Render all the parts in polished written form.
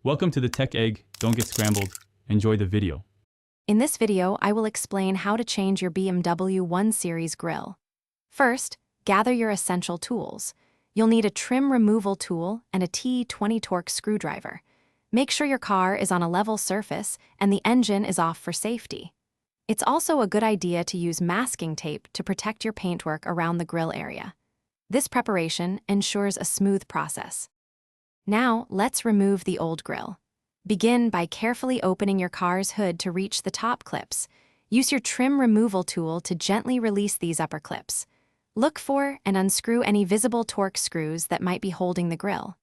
Welcome to the Tech Egg. Don't get scrambled. Enjoy the video. In this video, I will explain how to change your BMW 1 Series grille. First, gather your essential tools. You'll need a trim removal tool and a T20 torque screwdriver. Make sure your car is on a level surface and the engine is off for safety. It's also a good idea to use masking tape to protect your paintwork around the grille area. This preparation ensures a smooth process. Now, let's remove the old grille. Begin by carefully opening your car's hood to reach the top clips. Use your trim removal tool to gently release these upper clips. Look for and unscrew any visible torque screws that might be holding the grille.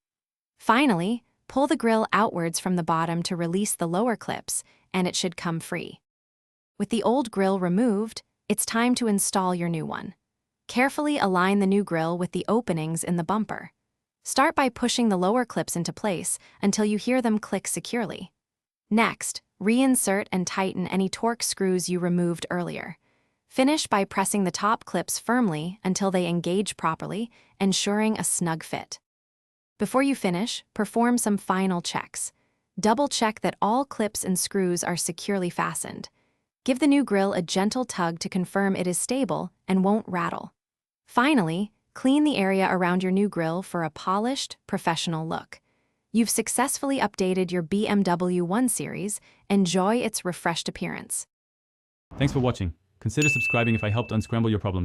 Finally, pull the grille outwards from the bottom to release the lower clips, and it should come free. With the old grille removed, it's time to install your new one. Carefully align the new grille with the openings in the bumper. Start by pushing the lower clips into place until you hear them click securely. Next, reinsert and tighten any torque screws you removed earlier. Finish by pressing the top clips firmly until they engage properly, ensuring a snug fit. Before you finish, perform some final checks. Double-check that all clips and screws are securely fastened. Give the new grille a gentle tug to confirm it is stable and won't rattle. Finally, clean the area around your new grille for a polished, professional look. You've successfully updated your BMW 1 Series. Enjoy its refreshed appearance. Thanks for watching. Consider subscribing if I helped unscramble your problems.